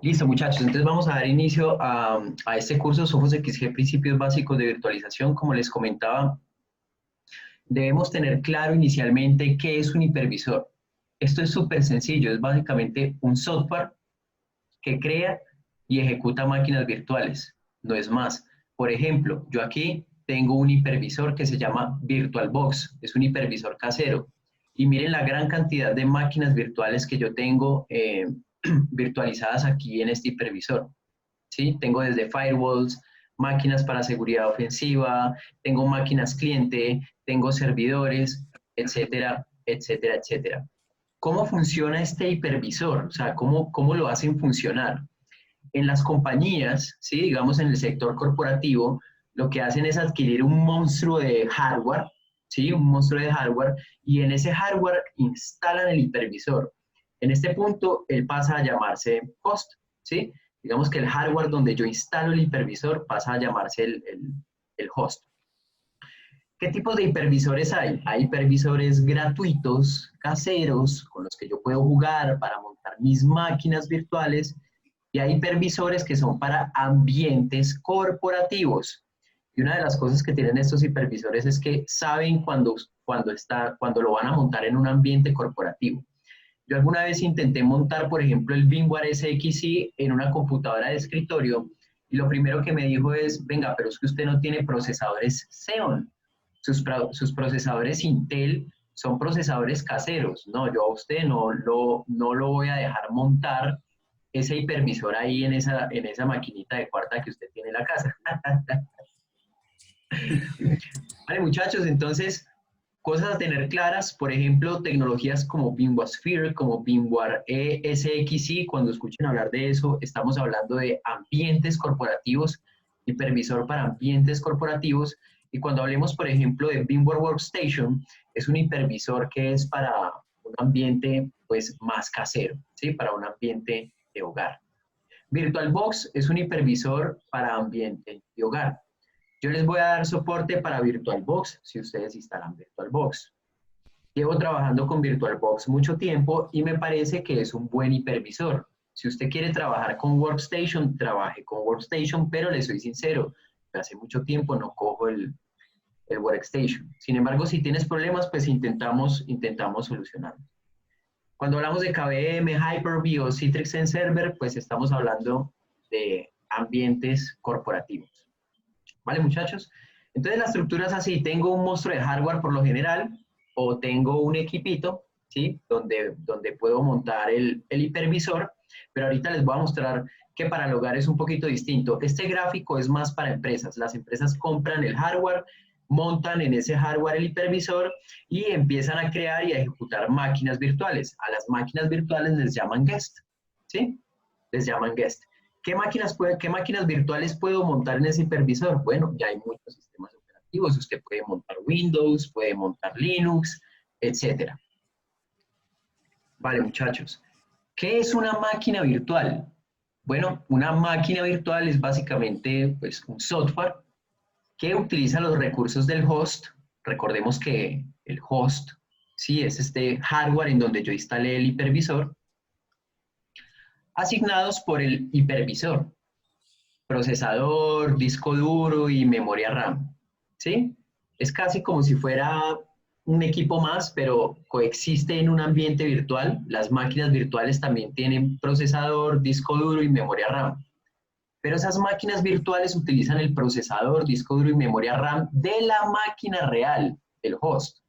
Listo, muchachos. Entonces vamos a dar inicio a este curso Sofos XG Principios Básicos de Virtualización. Como les comentaba, debemos tener claro inicialmente qué es un hipervisor. Esto es súper sencillo. Es básicamente un software que crea y ejecuta máquinas virtuales. No es más. Por ejemplo, yo aquí tengo un hipervisor que se llama VirtualBox. Es un hipervisor casero. Y miren la gran cantidad de máquinas virtuales que yo tengo virtualizadas aquí en este hipervisor. ¿Sí? Tengo desde firewalls, máquinas para seguridad ofensiva, tengo máquinas cliente, tengo servidores, etcétera, etcétera, etcétera. ¿Cómo funciona este hipervisor? O sea, ¿cómo lo hacen funcionar? En las compañías, ¿sí? Digamos en el sector corporativo, lo que hacen es adquirir un monstruo de hardware, ¿sí? Un monstruo de hardware, y en ese hardware instalan el hipervisor. En este punto, él pasa a llamarse host, ¿sí? Digamos que el hardware donde yo instalo el hipervisor pasa a llamarse el host. ¿Qué tipos de hipervisores hay? Hay hipervisores gratuitos, caseros, con los que yo puedo jugar para montar mis máquinas virtuales, y hay hipervisores que son para ambientes corporativos. Y una de las cosas que tienen estos hipervisores es que saben cuando lo van a montar en un ambiente corporativo. Yo alguna vez intenté montar, por ejemplo, el VMware SXI en una computadora de escritorio y lo primero que me dijo es, venga, pero es que usted no tiene procesadores Xeon. Sus procesadores Intel son procesadores caseros. No, yo a usted no lo voy a dejar montar ese hipervisor ahí en esa maquinita de cuarta que usted tiene en la casa. Vale, muchachos, entonces, cosas a tener claras, por ejemplo, tecnologías como VMware Sphere, como VMware SXI, cuando escuchen hablar de eso, estamos hablando de ambientes corporativos, hipervisor para ambientes corporativos, y cuando hablemos, por ejemplo, de VMware Workstation, es un hipervisor que es para un ambiente pues más casero, ¿sí? Para un ambiente de hogar. VirtualBox es un hipervisor para ambiente de hogar. Yo les voy a dar soporte para VirtualBox si ustedes instalan VirtualBox. Llevo trabajando con VirtualBox mucho tiempo y me parece que es un buen hipervisor. Si usted quiere trabajar con Workstation, trabaje con Workstation, pero le soy sincero, hace mucho tiempo no cojo el Workstation. Sin embargo, si tienes problemas, pues intentamos solucionarlo. Cuando hablamos de KVM, Hyper-V o Citrix en Server, pues estamos hablando de ambientes corporativos. ¿Vale, muchachos? Entonces la estructura es así, tengo un monstruo de hardware por lo general, o tengo un equipito, ¿sí? Donde puedo montar el hipervisor, pero ahorita les voy a mostrar que para el hogar es un poquito distinto. Este gráfico es más para empresas. Las empresas compran el hardware, montan en ese hardware el hipervisor y empiezan a crear y a ejecutar máquinas virtuales. A las máquinas virtuales les llaman guest, ¿sí? Les llaman guest. ¿Qué máquinas virtuales puedo montar en ese hipervisor? Bueno, ya hay muchos sistemas operativos. Usted puede montar Windows, puede montar Linux, etcétera. Vale, muchachos. ¿Qué es una máquina virtual? Bueno, una máquina virtual es básicamente pues, un software que utiliza los recursos del host. Recordemos que el host, sí, es este hardware en donde yo instalé el hipervisor, asignados por el hipervisor. Procesador, disco duro y memoria RAM. ¿Sí? Es casi como si fuera un equipo más, pero coexiste en un ambiente virtual. Las máquinas virtuales también tienen procesador, disco duro y memoria RAM. Pero esas máquinas virtuales utilizan el procesador, disco duro y memoria RAM de la máquina real, el host.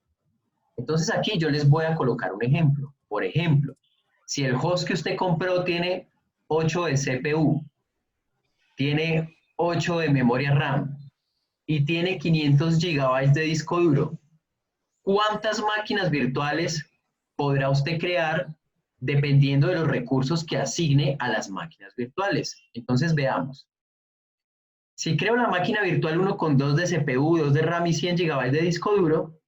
Entonces aquí yo les voy a colocar un ejemplo. Por ejemplo, si el host que usted compró tiene 8 de CPU, tiene 8 de memoria RAM y tiene 500 gigabytes de disco duro, ¿cuántas máquinas virtuales podrá usted crear dependiendo de los recursos que asigne a las máquinas virtuales? Entonces veamos. Si creo la máquina virtual 1 con 2 de CPU, 2 de RAM y 100 gigabytes de disco duro,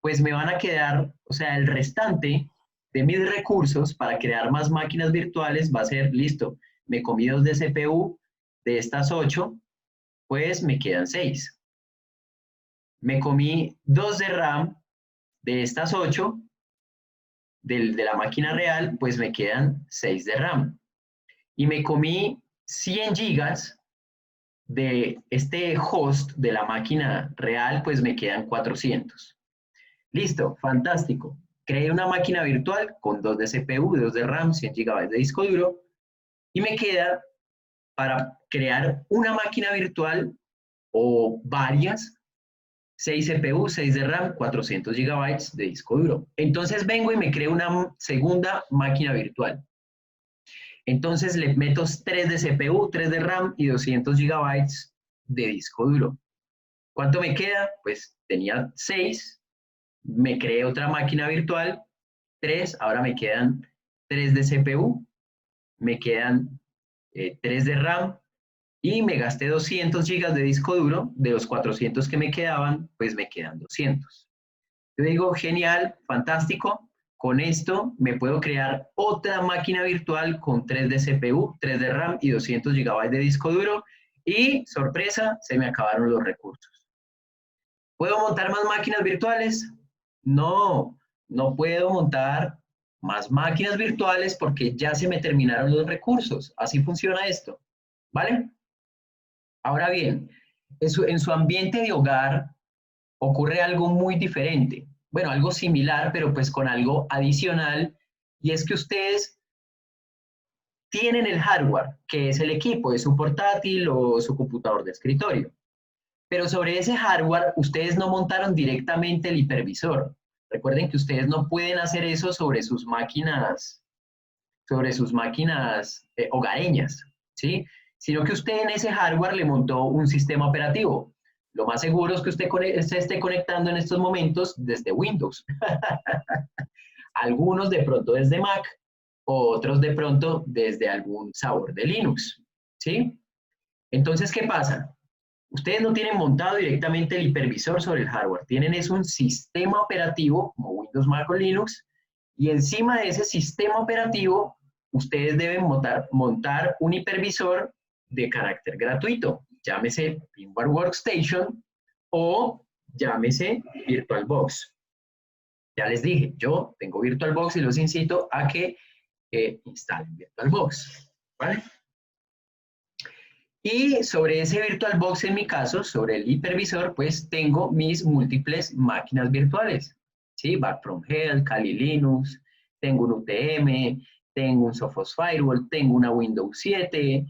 pues me van a quedar, o sea, el restante de mis recursos para crear más máquinas virtuales va a ser, listo, me comí 2 de CPU de estas 8, pues me quedan 6. Me comí 2 de RAM de estas 8, de la máquina real, pues me quedan 6 de RAM. y me comí 100 gigas de este host de la máquina real, pues me quedan 400. Listo, fantástico. Creé una máquina virtual con 2 de CPU, 2 de RAM, 100 GB de disco duro, y me queda para crear una máquina virtual o varias, 6 CPU, 6 de RAM, 400 GB de disco duro. Entonces vengo y me creo una segunda máquina virtual. Entonces le meto 3 de CPU, 3 de RAM y 200 GB de disco duro. ¿Cuánto me queda? Pues tenía 6, me creé otra máquina virtual, 3, ahora me quedan 3 de CPU, me quedan 3 de RAM y me gasté 200 GB de disco duro, de los 400 que me quedaban, pues me quedan 200. Yo digo, genial, fantástico, con esto me puedo crear otra máquina virtual con 3 de CPU, 3 de RAM y 200 GB de disco duro y, sorpresa, se me acabaron los recursos. ¿Puedo montar más máquinas virtuales? No, no puedo montar más máquinas virtuales porque ya se me terminaron los recursos. Así funciona esto, ¿vale? Ahora bien, en su ambiente de hogar ocurre algo muy diferente. Bueno, algo similar, pero pues con algo adicional, y es que ustedes tienen el hardware, que es el equipo, es su portátil o su computador de escritorio. Pero sobre ese hardware, ustedes no montaron directamente el hipervisor. Recuerden que ustedes no pueden hacer eso sobre sus máquinas hogareñas, ¿sí? Sino que usted en ese hardware le montó un sistema operativo. Lo más seguro es que usted se esté conectando en estos momentos desde Windows. Algunos de pronto desde Mac, otros de pronto desde algún sabor de Linux, ¿sí? Entonces, ¿qué pasa? Ustedes no tienen montado directamente el hipervisor sobre el hardware, tienen es un sistema operativo como Windows, Mac o Linux, y encima de ese sistema operativo, ustedes deben montar un hipervisor de carácter gratuito, llámese VMware Workstation o llámese VirtualBox. Ya les dije, yo tengo VirtualBox y los incito a que instalen VirtualBox, ¿vale? Y sobre ese VirtualBox, en mi caso, sobre el hipervisor, pues tengo mis múltiples máquinas virtuales, ¿sí? Back from Hell, Kali Linux, tengo un UTM, tengo un Sophos Firewall, tengo una Windows 7,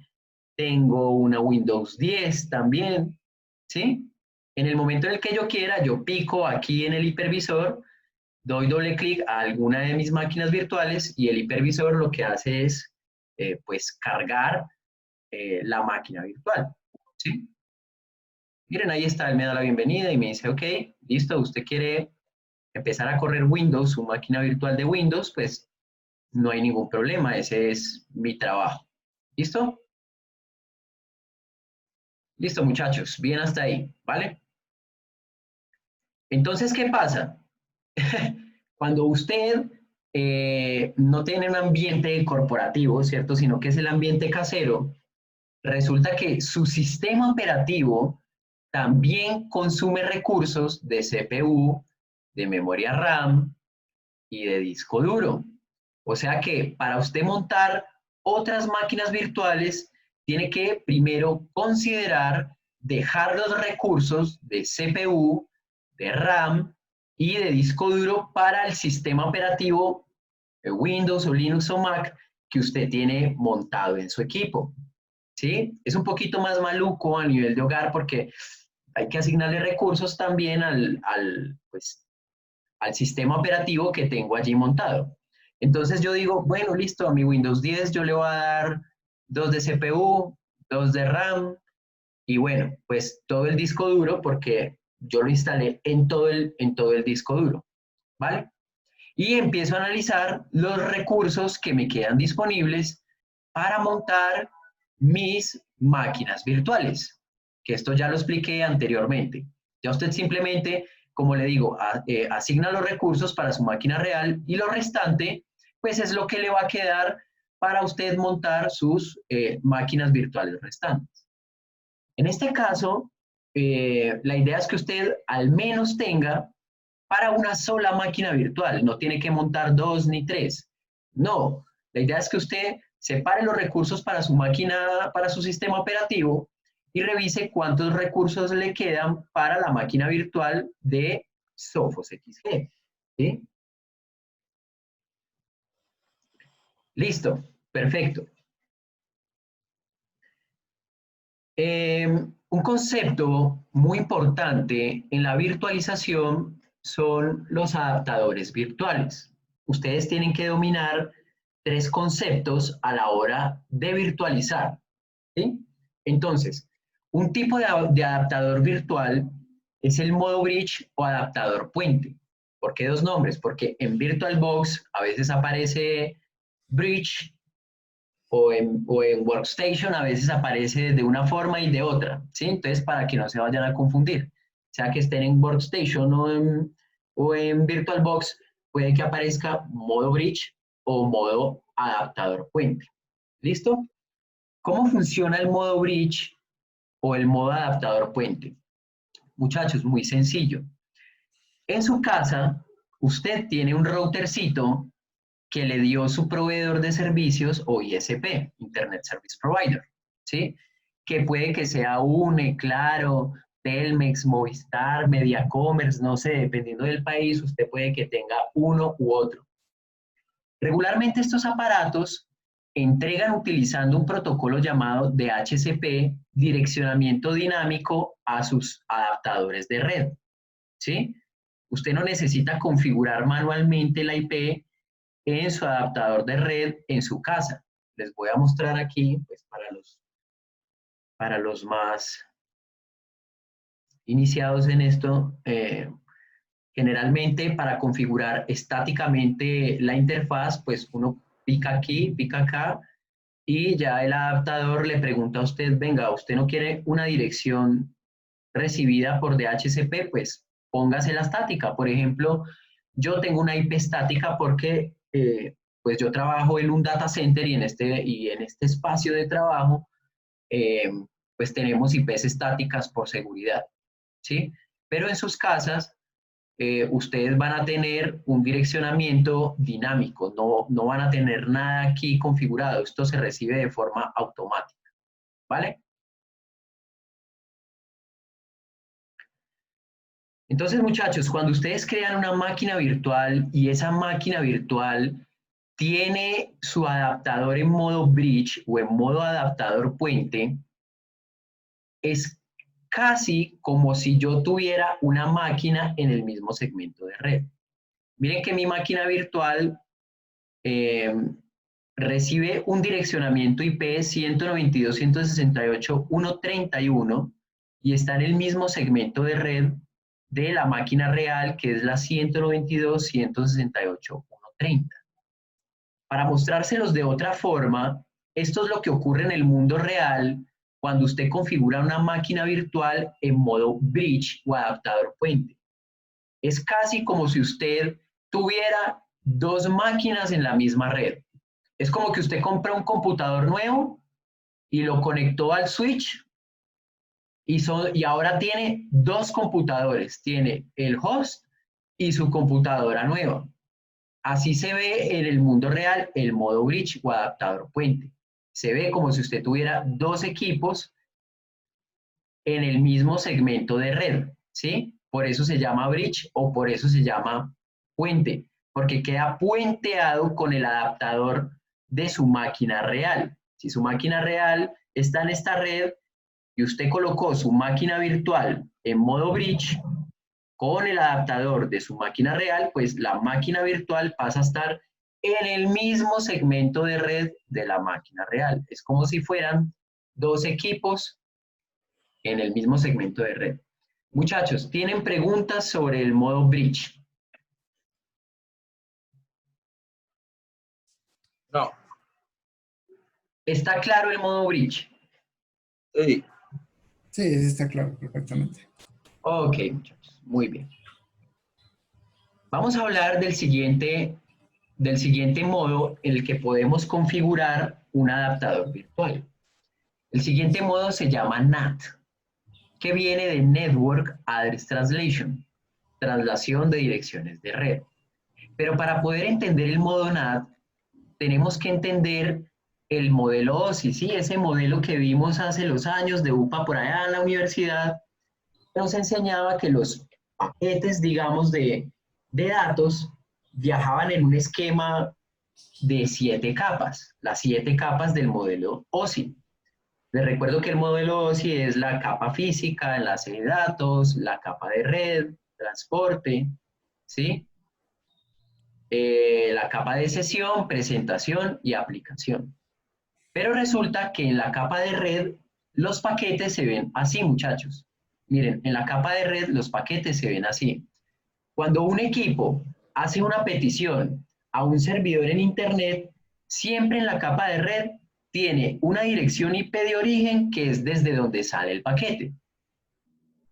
tengo una Windows 10 también, ¿sí? En el momento en el que yo quiera, yo pico aquí en el hipervisor, doy doble clic a alguna de mis máquinas virtuales y el hipervisor lo que hace es, pues, cargar la máquina virtual, ¿sí? Miren, ahí está, él me da la bienvenida y me dice, ok, listo, usted quiere empezar a correr Windows, su máquina virtual de Windows, pues no hay ningún problema, ese es mi trabajo. ¿Listo? Listo, muchachos, bien hasta ahí, ¿vale? Entonces, ¿qué pasa? Cuando usted no tiene un ambiente corporativo, ¿cierto? Sino que es el ambiente casero, resulta que su sistema operativo también consume recursos de CPU, de memoria RAM y de disco duro. O sea que para usted montar otras máquinas virtuales, tiene que primero considerar dejar los recursos de CPU, de RAM y de disco duro para el sistema operativo de Windows o Linux o Mac que usted tiene montado en su equipo. ¿Sí? Es un poquito más maluco a nivel de hogar porque hay que asignarle recursos también pues, al sistema operativo que tengo allí montado. Entonces yo digo, bueno, listo, a mi Windows 10 yo le voy a dar 2 de CPU, 2 de RAM y bueno, pues todo el disco duro porque yo lo instalé en todo el disco duro, ¿vale? Y empiezo a analizar los recursos que me quedan disponibles para montar mis máquinas virtuales, que esto ya lo expliqué anteriormente. Ya usted simplemente, como le digo, asigna los recursos para su máquina real y lo restante, pues es lo que le va a quedar para usted montar sus máquinas virtuales restantes. En este caso, la idea es que usted al menos tenga para una sola máquina virtual, no tiene que montar 2 ni 3. No, la idea es que usted separe los recursos para su máquina, para su sistema operativo y revise cuántos recursos le quedan para la máquina virtual de Sophos XG. ¿Sí? Listo, perfecto. Un concepto muy importante en la virtualización son los adaptadores virtuales. Ustedes tienen que dominar 3 conceptos a la hora de virtualizar. ¿Sí? Entonces, un tipo de adaptador virtual es el modo bridge o adaptador puente. ¿Por qué 2 nombres? Porque en VirtualBox a veces aparece bridge o en Workstation a veces aparece de una forma y de otra, ¿sí? Entonces, para que no se vayan a confundir, sea que estén en Workstation o en VirtualBox, puede que aparezca modo bridge o modo adaptador puente. ¿Listo? ¿Cómo funciona el modo bridge o el modo adaptador puente? Muchachos, muy sencillo. En su casa, usted tiene un routercito que le dio su proveedor de servicios o ISP, Internet Service Provider, ¿sí? Que puede que sea UNE, Claro, Telmex, Movistar, Mediacommerce, no sé, dependiendo del país, usted puede que tenga uno u otro. Regularmente estos aparatos entregan utilizando un protocolo llamado DHCP, direccionamiento dinámico a sus adaptadores de red, ¿sí? Usted no necesita configurar manualmente la IP en su adaptador de red en su casa. Les voy a mostrar aquí, pues para los más iniciados en esto, generalmente para configurar estáticamente la interfaz, pues uno pica aquí, pica acá, y ya el adaptador le pregunta a usted, venga, ¿usted no quiere una dirección recibida por DHCP? Pues póngase la estática. Por ejemplo, yo tengo una IP estática porque pues yo trabajo en un data center y en este espacio de trabajo eh, pues tenemos IPs estáticas por seguridad, ¿sí? Pero en sus casas ustedes van a tener un direccionamiento dinámico, no van a tener nada aquí configurado, esto se recibe de forma automática, ¿vale? Entonces, muchachos, cuando ustedes crean una máquina virtual y esa máquina virtual tiene su adaptador en modo bridge o en modo adaptador puente, es casi como si yo tuviera una máquina en el mismo segmento de red. Miren que mi máquina virtual eh, recibe un direccionamiento IP 192.168.131 y está en el mismo segmento de red de la máquina real, que es la 192.168.130. Para mostrárselos de otra forma, esto es lo que ocurre en el mundo real cuando usted configura una máquina virtual en modo bridge o adaptador puente. Es casi como si usted tuviera 2 máquinas en la misma red. Es como que usted compra un computador nuevo y lo conectó al switch y ahora tiene 2 computadores. Tiene el host y su computadora nueva. Así se ve en el mundo real el modo bridge o adaptador puente. Se ve como si usted tuviera 2 equipos en el mismo segmento de red, ¿sí? Por eso se llama bridge o por eso se llama puente, porque queda puenteado con el adaptador de su máquina real. Si su máquina real está en esta red y usted colocó su máquina virtual en modo bridge con el adaptador de su máquina real, pues la máquina virtual pasa a estar en el mismo segmento de red de la máquina real. Es como si fueran 2 equipos en el mismo segmento de red. Muchachos, ¿tienen preguntas sobre el modo bridge? No. ¿Está claro el modo bridge? Sí. Sí, sí está claro, perfectamente. Ok, muchachos, muy bien. Vamos a hablar del siguiente modo en el que podemos configurar un adaptador virtual. El siguiente modo se llama NAT, que viene de Network Address Translation, traslación de direcciones de red. Pero para poder entender el modo NAT, tenemos que entender el modelo OSI, ¿sí? Ese modelo que vimos hace los años de UPA por allá en la universidad, nos enseñaba que los paquetes, digamos, de datos viajaban en un esquema de 7 capas, las 7 capas del modelo OSI. Les recuerdo que el modelo OSI es la capa física, enlace de datos, la capa de red, transporte, ¿sí? La capa de sesión, presentación y aplicación. Pero resulta que en la capa de red los paquetes se ven así, muchachos. Miren, en la capa de red los paquetes se ven así. Cuando un equipo hace una petición a un servidor en Internet, siempre en la capa de red tiene una dirección IP de origen, que es desde donde sale el paquete,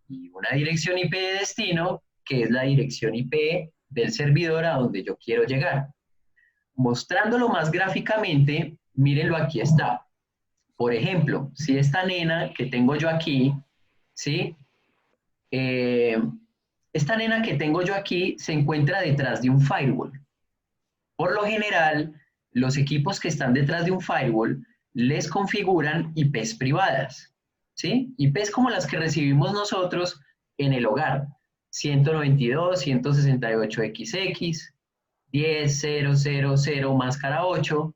y una dirección IP de destino, que es la dirección IP del servidor a donde yo quiero llegar. Mostrándolo más gráficamente, mírenlo, aquí está. Por ejemplo, si esta nena que tengo yo aquí, ¿sí? Esta nena que tengo yo aquí se encuentra detrás de un firewall. Por lo general, los equipos que están detrás de un firewall les configuran IPs privadas, ¿sí? IPs como las que recibimos nosotros en el hogar. 192, 168XX, 10.0.0.0 máscara 8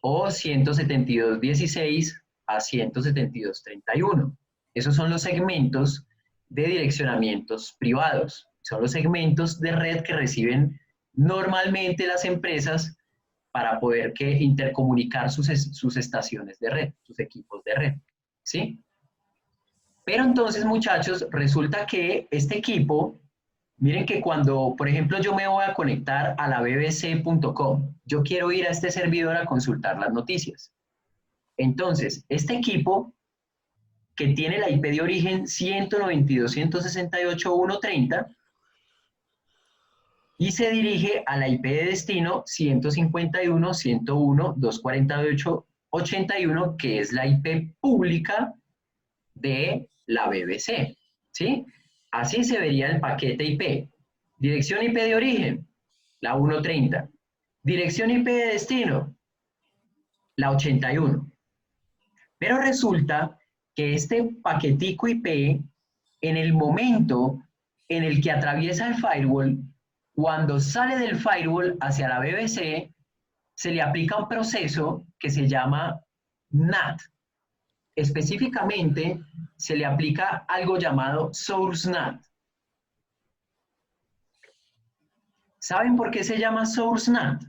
o 172.16 a 172.31. Esos son los segmentos de direccionamientos privados. Son los segmentos de red que reciben normalmente las empresas para poder intercomunicar sus estaciones de red, sus equipos de red, ¿sí? Pero entonces, muchachos, resulta que este equipo, miren que cuando, por ejemplo, yo me voy a conectar a la bbc.com, yo quiero ir a este servidor a consultar las noticias. Entonces, este equipo, que tiene la IP de origen 192.168.1.30, y se dirige a la IP de destino 151.101.248.81, que es la IP pública de la BBC, ¿sí? Así se vería el paquete IP. Dirección IP de origen, la 130. Dirección IP de destino, la 81. Pero resulta que este paquetico IP, en el momento en el que atraviesa el firewall, cuando sale del firewall hacia la BBC, se le aplica un proceso que se llama NAT. Específicamente, se le aplica algo llamado Source NAT. ¿Saben por qué se llama Source NAT?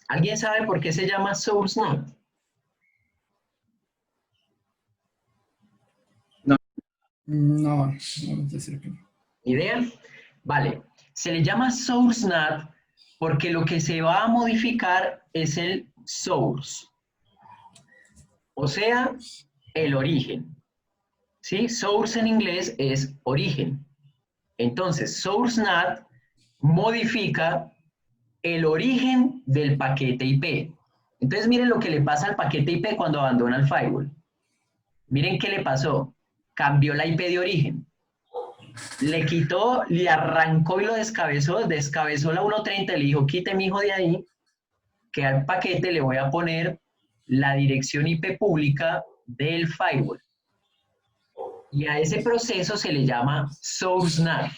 ¿Alguien sabe por qué se llama Source NAT? No, no decir que no. ¿Idea? Vale. Se le llama Source NAT porque lo que se va a modificar es el source. O sea, el origen. ¿Sí? Source en inglés es origen. Entonces, Source NAT modifica el origen del paquete IP. Entonces, miren lo que le pasa al paquete IP cuando abandona el firewall. Miren qué le pasó. Cambió la IP de origen. Le quitó, le arrancó y lo descabezó la 130 y le dijo, quite mi hijo de ahí, que al paquete le voy a poner la dirección IP pública del firewall. Y a ese proceso se le llama Source NAT.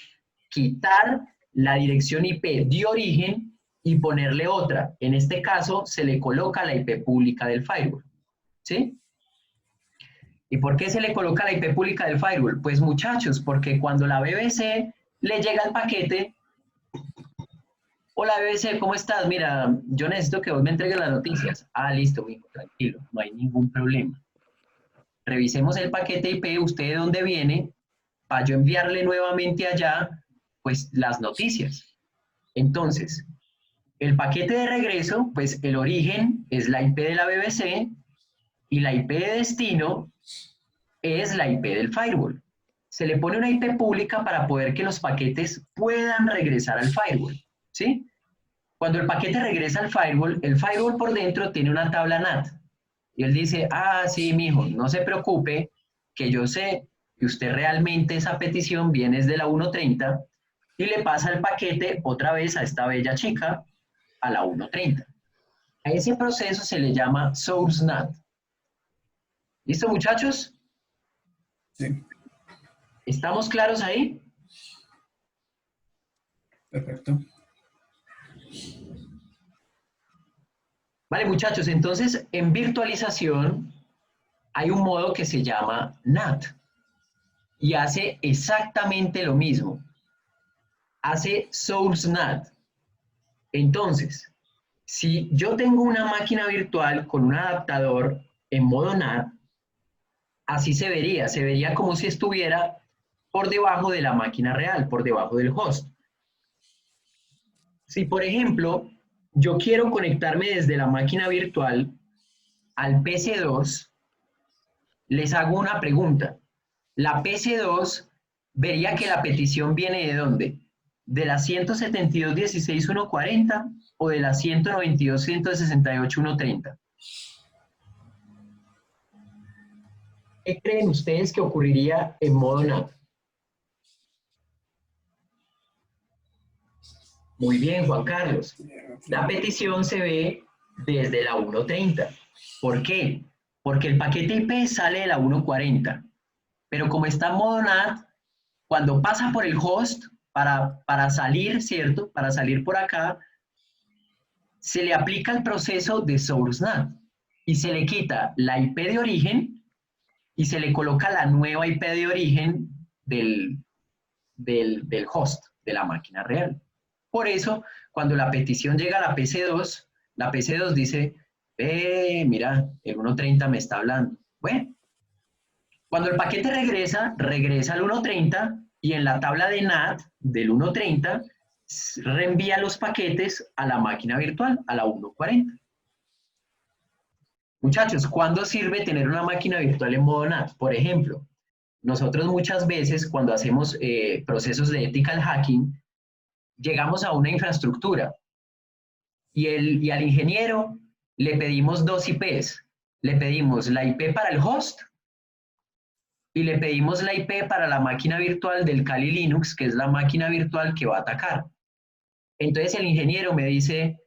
Quitar la dirección IP de origen y ponerle otra. En este caso, se le coloca la IP pública del firewall. ¿Sí? ¿Y por qué se le coloca la IP pública del firewall? Pues muchachos, porque cuando la BBC le llega el paquete, hola BBC, ¿cómo estás? Mira, yo necesito que vos me entregues las noticias. Ah, listo, mijo, tranquilo, no hay ningún problema. Revisemos el paquete IP, usted de dónde viene, para yo enviarle nuevamente allá, pues, las noticias. Entonces, el paquete de regreso, pues, el origen es la IP de la BBC y la IP de destino es la IP del firewall. Se le pone una IP pública para poder que los paquetes puedan regresar al firewall, ¿sí? Cuando el paquete regresa al firewall, el firewall por dentro tiene una tabla NAT. Y él dice, ah, sí, mijo, no se preocupe, que yo sé que usted realmente esa petición viene desde la 130 y le pasa el paquete otra vez a esta bella chica a la 1.30. A ese proceso se le llama source NAT. ¿Listo, muchachos? Sí, ¿Estamos claros ahí? perfecto. Vale, muchachos, entonces en virtualización hay un modo que se llama NAT y hace exactamente lo mismo. Hace source NAT. Entonces, si yo tengo una máquina virtual con un adaptador en modo NAT, así se vería como si estuviera por debajo de la máquina real, por debajo del host. Si, por ejemplo, yo quiero conectarme desde la máquina virtual al PC2, les hago una pregunta. La PC2 vería que la petición viene ¿de dónde? ¿De la 172.16.1.40 o de la 192.168.1.30? ¿Qué creen ustedes que ocurriría en modo NAT? Muy bien, Juan Carlos. La petición se ve desde la 1.30. ¿Por qué? Porque el paquete IP sale de la 1.40. Pero como está en modo NAT, cuando pasa por el host para salir, ¿cierto? Para salir por acá, se le aplica el proceso de source NAT y se le quita la IP de origen y se le coloca la nueva IP de origen del host, de la máquina real. Por eso, cuando la petición llega a la PC2 dice, mira, el 1.30 me está hablando. Bueno, cuando el paquete regresa al 1.30 y en la tabla de NAT del 1.30 reenvía los paquetes a la máquina virtual, a la 1.40. Muchachos, ¿cuándo sirve tener una máquina virtual en modo NAT? Por ejemplo, nosotros muchas veces cuando hacemos procesos de ethical hacking, llegamos a una infraestructura y al ingeniero le pedimos dos IPs. Le pedimos la IP para el host y le pedimos la IP para la máquina virtual del Kali Linux, que es la máquina virtual que va a atacar. Entonces el ingeniero me dice,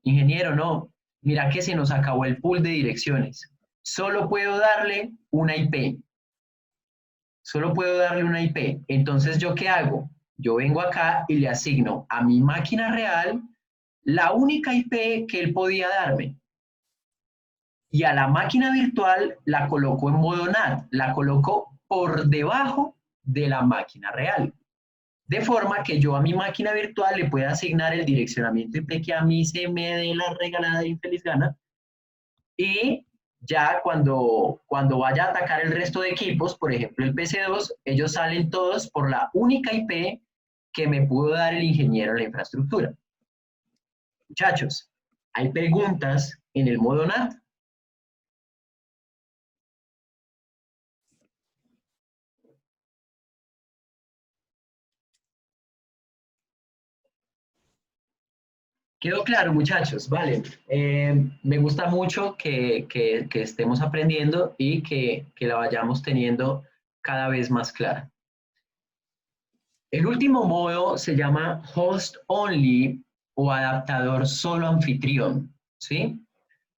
ingeniero, no, mira que se nos acabó el pool de direcciones. Solo puedo darle una IP. Solo puedo darle una IP. Entonces, ¿yo qué hago? Yo vengo acá y le asigno a mi máquina real la única IP que él podía darme. Y a la máquina virtual la coloco en modo NAT, la coloco por debajo de la máquina real. De forma que yo a mi máquina virtual le pueda asignar el direccionamiento IP que a mí se me dé la regalada de infeliz gana. Y ya cuando vaya a atacar el resto de equipos, por ejemplo el PC2, ellos salen todos por la única IP que me pudo dar el ingeniero de la infraestructura. Muchachos, ¿hay preguntas en el modo NAT? Quedó claro, muchachos, vale. Me gusta mucho que estemos aprendiendo y que la vayamos teniendo cada vez más clara. El último modo se llama host only o adaptador solo anfitrión, ¿sí?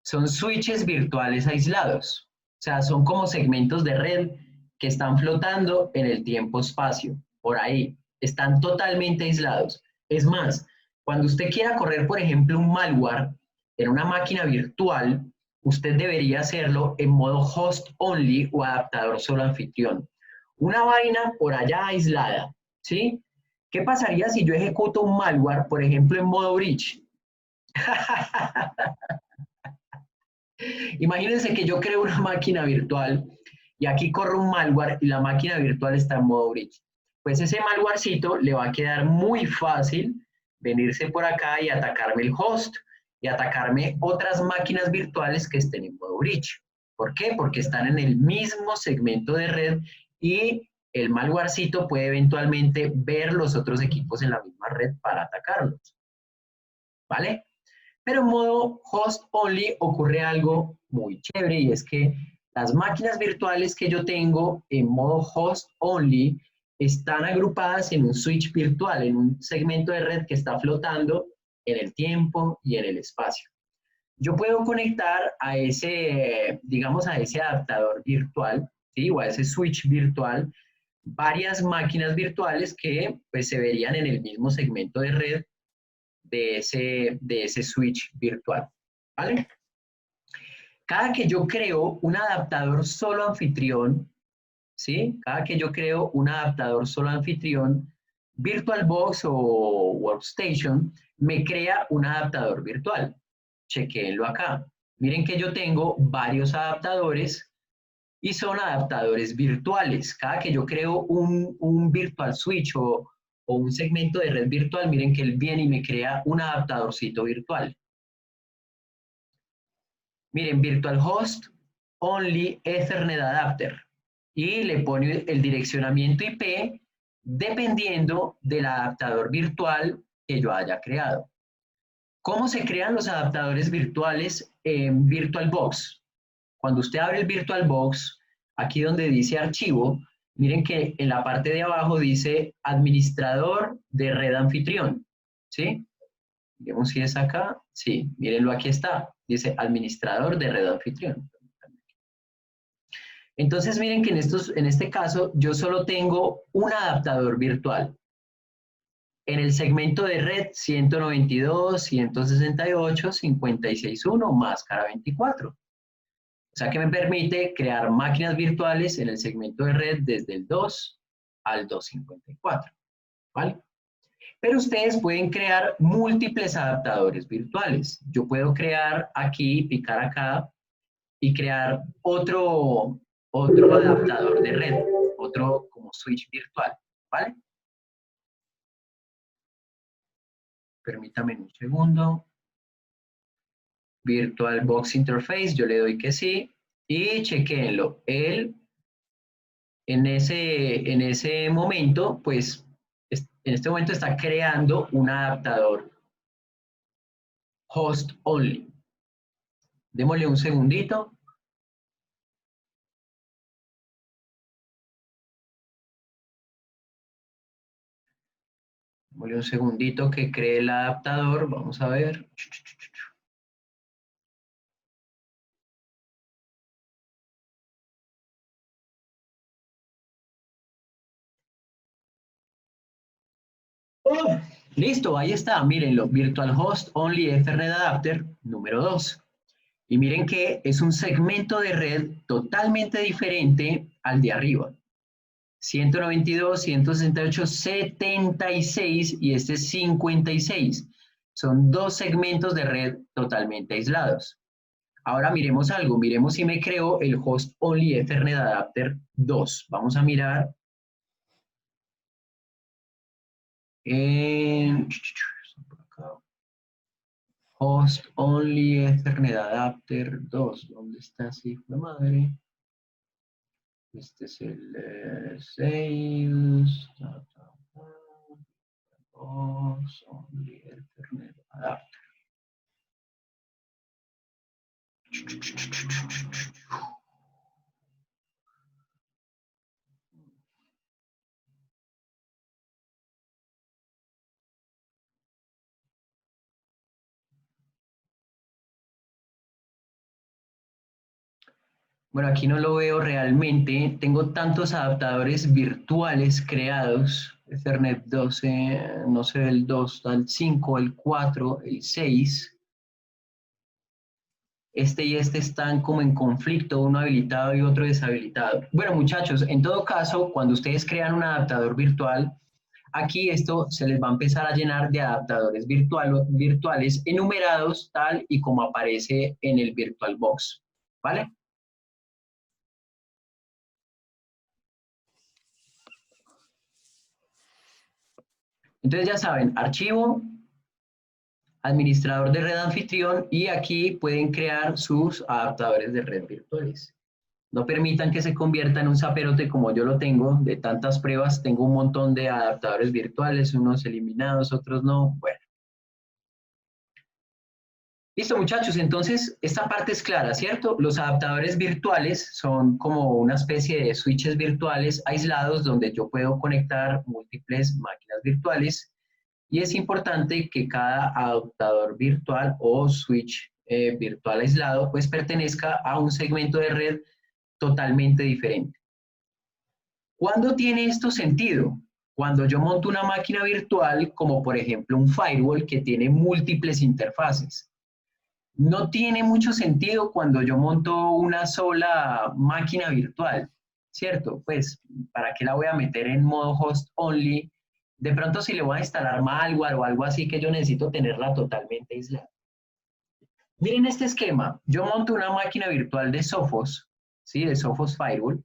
Son switches virtuales aislados, o sea, son como segmentos de red que están flotando en el tiempo-espacio, por ahí, están totalmente aislados. Es más, cuando usted quiera correr, por ejemplo, un malware en una máquina virtual, usted debería hacerlo en modo host only o adaptador solo anfitrión. Una vaina por allá aislada, ¿sí? ¿Qué pasaría si yo ejecuto un malware, por ejemplo, en modo bridge? Imagínense que yo creo una máquina virtual y aquí corre un malware y la máquina virtual está en modo bridge. Pues ese malwarecito le va a quedar muy fácil venirse por acá y atacarme el host y atacarme otras máquinas virtuales que estén en modo bridge. ¿Por qué? Porque están en el mismo segmento de red y el malwarecito puede eventualmente ver los otros equipos en la misma red para atacarlos. ¿Vale? Pero en modo host only ocurre algo muy chévere y es que las máquinas virtuales que yo tengo en modo host only están agrupadas en un switch virtual, en un segmento de red que está flotando en el tiempo y en el espacio. Yo puedo conectar a ese, digamos, a ese adaptador virtual, ¿sí? O a ese switch virtual, varias máquinas virtuales que pues, se verían en el mismo segmento de red de ese switch virtual, ¿vale? Cada que yo creo un adaptador solo anfitrión, ¿sí? Cada que yo creo un adaptador solo anfitrión, VirtualBox o Workstation me crea un adaptador virtual. Chequéenlo acá. Miren que yo tengo varios adaptadores y son adaptadores virtuales. Cada que yo creo un virtual switch o un segmento de red virtual, miren que él viene y me crea un adaptadorcito virtual. Miren, Virtual Host Only Ethernet Adapter. Y le pone el direccionamiento IP dependiendo del adaptador virtual que yo haya creado. ¿Cómo se crean los adaptadores virtuales en VirtualBox? Cuando usted abre el VirtualBox, aquí donde dice archivo, miren que en la parte de abajo dice administrador de red anfitrión, ¿sí? Digamos si es acá, sí, mírenlo, aquí está, dice administrador de red anfitrión. Entonces miren que en este caso yo solo tengo un adaptador virtual. En el segmento de red 192.168.56.1 máscara 24. O sea que me permite crear máquinas virtuales en el segmento de red desde el 2 al 254, ¿vale? Pero ustedes pueden crear múltiples adaptadores virtuales. Yo puedo crear aquí, picar acá y crear otro adaptador de red, otro como switch virtual, ¿vale? Permítame un segundo. VirtualBox Interface, yo le doy que sí y chequéenlo. Él en ese momento, pues en este momento está creando un adaptador host only. Démosle un segundito. Démosle un segundito que cree el adaptador. Vamos a ver. ¡Oh! Listo, ahí está. Mírenlo. Virtual Host Only Ethernet Adapter número 2. Y miren que es un segmento de red totalmente diferente al de arriba. 192, 168, 76 y este es 56. Son dos segmentos de red totalmente aislados. Ahora miremos algo, miremos si me creo el Host Only Ethernet Adapter 2. Vamos a mirar. Host Only Ethernet Adapter 2. ¿Dónde está ese hijo de madre? Este es el sales. Host Only Ethernet Adapter. Bueno, aquí no lo veo realmente. Tengo tantos adaptadores virtuales creados. Ethernet 12, no sé, el 2, el 5, el 4, el 6. Este y este están como en conflicto, uno habilitado y otro deshabilitado. Bueno, muchachos, en todo caso, cuando ustedes crean un adaptador virtual, aquí esto se les va a empezar a llenar de adaptadores virtuales enumerados tal y como aparece en el VirtualBox, ¿vale? Entonces ya saben, archivo, administrador de red anfitrión y aquí pueden crear sus adaptadores de red virtuales. No permitan que se convierta en un zaperote como yo lo tengo, de tantas pruebas, tengo un montón de adaptadores virtuales, unos eliminados, otros no, bueno. Listo, muchachos, entonces esta parte es clara, ¿cierto? Los adaptadores virtuales son como una especie de switches virtuales aislados donde yo puedo conectar múltiples máquinas virtuales y es importante que cada adaptador virtual o switch virtual aislado pues pertenezca a un segmento de red totalmente diferente. ¿Cuándo tiene esto sentido? Cuando yo monto una máquina virtual, como por ejemplo un firewall que tiene múltiples interfaces. No tiene mucho sentido cuando yo monto una sola máquina virtual, ¿cierto? Pues, ¿para qué la voy a meter en modo host only? De pronto si le voy a instalar malware o algo así que yo necesito tenerla totalmente aislada. Miren este esquema. Yo monto una máquina virtual de Sophos, ¿sí? De Sophos Firewall,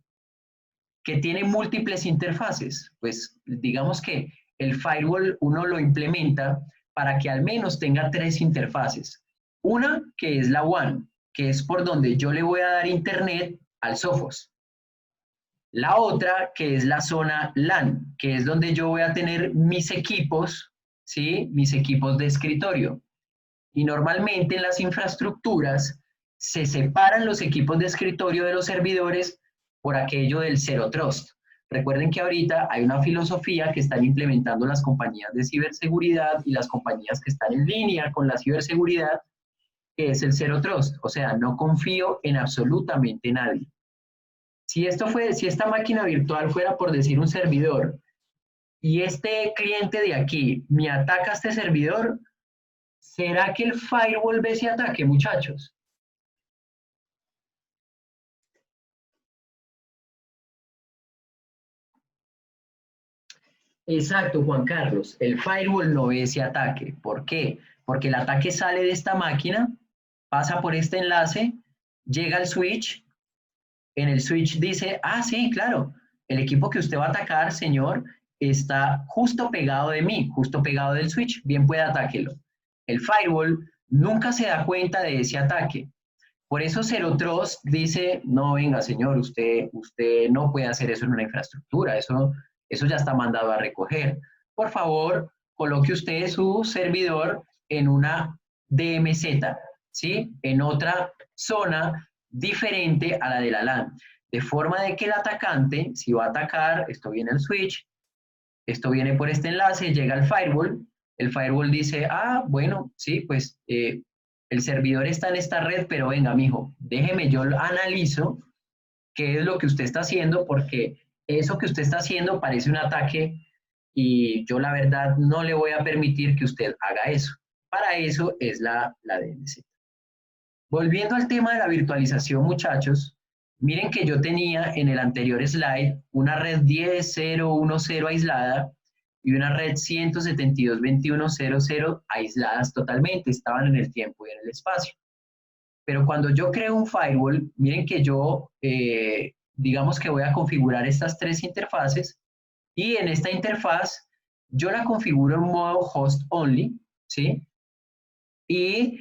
que tiene múltiples interfaces. Pues digamos que el firewall uno lo implementa para que al menos tenga 3 interfaces. Una que es la WAN, que es por donde yo le voy a dar internet al Sophos. La otra que es la zona LAN, que es donde yo voy a tener mis equipos, ¿sí? Mis equipos de escritorio. Y normalmente en las infraestructuras se separan los equipos de escritorio de los servidores por aquello del Zero Trust. Recuerden que ahorita hay una filosofía que están implementando las compañías de ciberseguridad y las compañías que están en línea con la ciberseguridad, que es el Zero Trust. O sea, no confío en absolutamente nadie. Si esta máquina virtual fuera, por decir, un servidor, y este cliente de aquí me ataca a este servidor, ¿será que el firewall ve ese ataque, muchachos? Exacto, Juan Carlos. El firewall no ve ese ataque. ¿Por qué? Porque el ataque sale de esta máquina, pasa por este enlace, llega al switch, en el switch dice, ah, sí, claro, el equipo que usted va a atacar, señor, está justo pegado de mí, justo pegado del switch, bien puede atáquelo. El firewall nunca se da cuenta de ese ataque. Por eso Zero Trust dice, no, venga, señor, usted no puede hacer eso en una infraestructura, eso ya está mandado a recoger. Por favor, coloque usted su servidor en una DMZ, ¿sí? En otra zona diferente a la de la LAN. De forma de que el atacante, si va a atacar, esto viene al switch, esto viene por este enlace, llega al firewall, el firewall dice, ah, bueno, sí, pues el servidor está en esta red, pero venga, mijo, déjeme, yo analizo qué es lo que usted está haciendo, porque eso que usted está haciendo parece un ataque y yo la verdad no le voy a permitir que usted haga eso. Para eso es la DNC. Volviendo al tema de la virtualización, muchachos, miren que yo tenía en el anterior slide una red 10.0.1.0 aislada y una red 172.21.00 aisladas totalmente, estaban en el tiempo y en el espacio. Pero cuando yo creo un firewall, miren que yo, digamos que voy a configurar estas 3 interfaces y en esta interfaz yo la configuro en modo host only, ¿sí? Y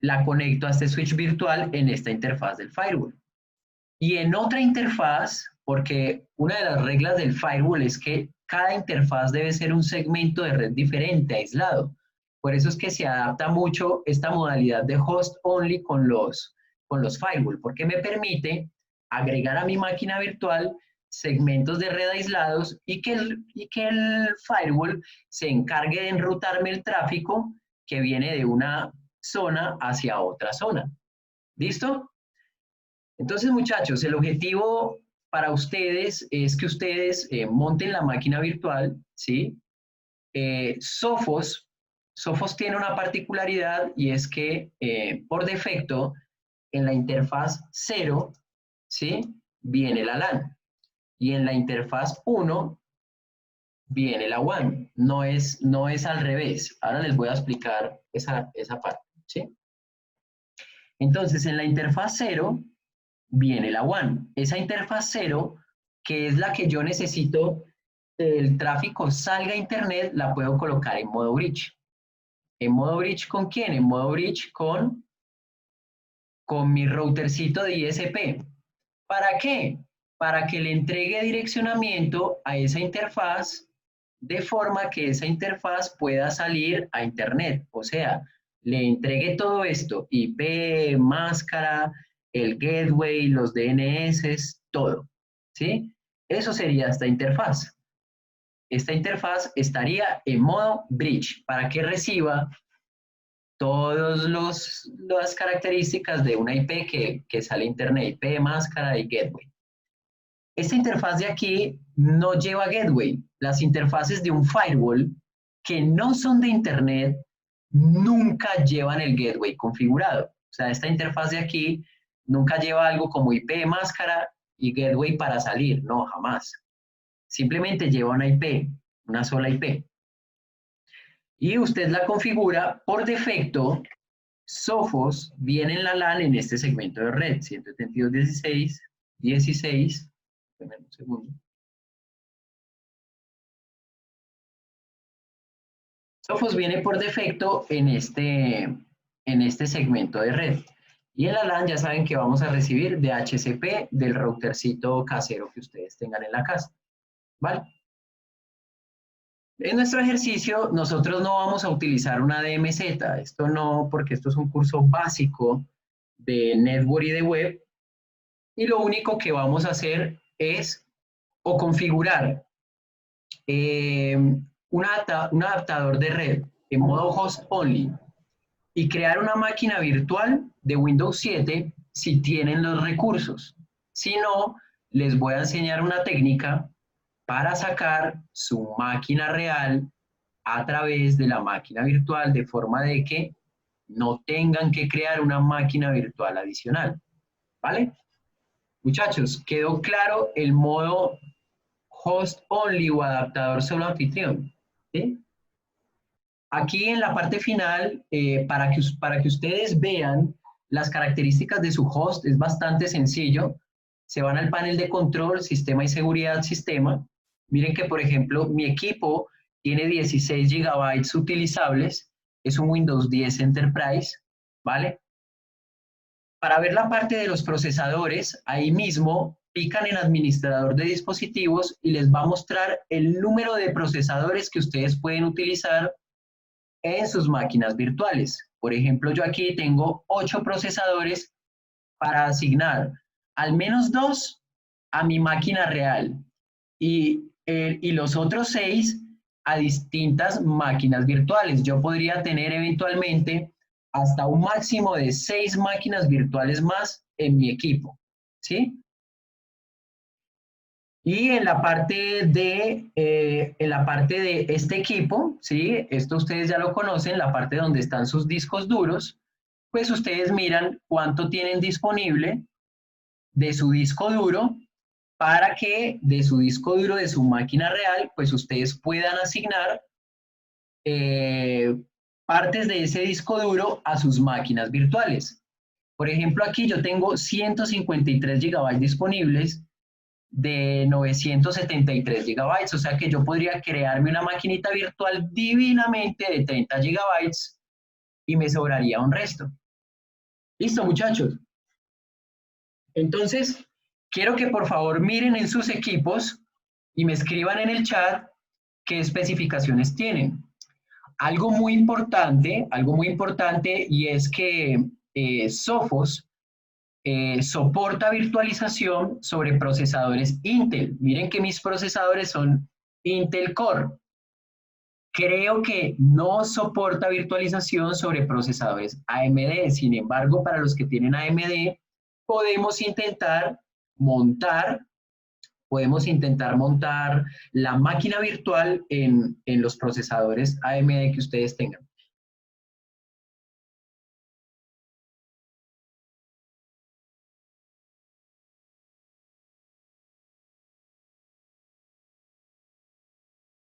la conecto a este switch virtual en esta interfaz del firewall. Y en otra interfaz, porque una de las reglas del firewall es que cada interfaz debe ser un segmento de red diferente, aislado. Por eso es que se adapta mucho esta modalidad de host only con los firewall, porque me permite agregar a mi máquina virtual segmentos de red aislados y que el firewall se encargue de enrutarme el tráfico que viene de una zona hacia otra zona. ¿Listo? Entonces, muchachos, el objetivo para ustedes es que ustedes monten la máquina virtual, ¿sí? Sophos tiene una particularidad y es que por defecto en la interfaz 0, ¿sí? Viene la LAN y en la interfaz 1 viene la WAN. No es al revés. Ahora les voy a explicar esa parte, ¿sí? Entonces, en la interfaz 0 viene la WAN. Esa interfaz 0, que es la que yo necesito que el tráfico salga a Internet, la puedo colocar en modo bridge. ¿En modo bridge con quién? En modo bridge con mi routercito de ISP. ¿Para qué? Para que le entregue direccionamiento a esa interfaz de forma que esa interfaz pueda salir a Internet. O sea, le entregue todo esto, IP, máscara, el gateway, los DNS, todo. ¿Sí? Eso sería esta interfaz. esta interfaz estaría en modo bridge para que reciba todas las características de una IP que sale a internet, IP, máscara y gateway. Esta interfaz de aquí no lleva gateway. Las interfaces de un firewall que no son de internet nunca llevan el gateway configurado. O sea, esta interfaz de aquí nunca lleva algo como IP, máscara y gateway para salir. No, jamás. Simplemente lleva una IP, una sola IP. Y usted la configura por defecto. Sophos viene en la LAN en este segmento de red, 172.16.16. Esperen un segundo. Sophos viene por defecto en este segmento de red. Y en la LAN ya saben que vamos a recibir DHCP del routercito casero que ustedes tengan en la casa. ¿Vale? En nuestro ejercicio nosotros no vamos a utilizar una DMZ. Esto no, porque esto es un curso básico de network y de web. Y lo único que vamos a hacer es o configurar un adaptador de red en modo host only y crear una máquina virtual de Windows 7 si tienen los recursos. Si no, les voy a enseñar una técnica para sacar su máquina real a través de la máquina virtual de forma de que no tengan que crear una máquina virtual adicional. ¿Vale? Muchachos, ¿quedó claro el modo host only o adaptador solo anfitrión? ¿Sí? Aquí en la parte final, para que ustedes vean las características de su host, es bastante sencillo. Se van al panel de control, sistema y seguridad, sistema. Miren que, por ejemplo, mi equipo tiene 16 GB utilizables. Es un Windows 10 Enterprise, ¿vale? Para ver la parte de los procesadores, ahí mismo pican en administrador de dispositivos y les va a mostrar el número de procesadores que ustedes pueden utilizar en sus máquinas virtuales. Por ejemplo, yo aquí tengo 8 procesadores para asignar al menos 2 a mi máquina real y los otros 6 a distintas máquinas virtuales. Yo podría tener eventualmente hasta un máximo de 6 máquinas virtuales más en mi equipo, ¿sí? Y en la parte de este equipo, ¿sí? Esto ustedes ya lo conocen, la parte donde están sus discos duros, pues ustedes miran cuánto tienen disponible de su disco duro para que de su disco duro de su máquina real, pues ustedes puedan asignar partes de ese disco duro a sus máquinas virtuales. Por ejemplo, aquí yo tengo 153 GB disponibles de 973 GB, o sea que yo podría crearme una maquinita virtual divinamente de 30 GB y me sobraría un resto. ¿Listo, muchachos? Entonces, quiero que por favor miren en sus equipos y me escriban en el chat qué especificaciones tienen. Algo muy importante y es que Sophos soporta virtualización sobre procesadores Intel. Miren que mis procesadores son Intel Core. Creo que no soporta virtualización sobre procesadores AMD. Sin embargo, para los que tienen AMD, podemos intentar montar la máquina virtual en los procesadores AMD que ustedes tengan.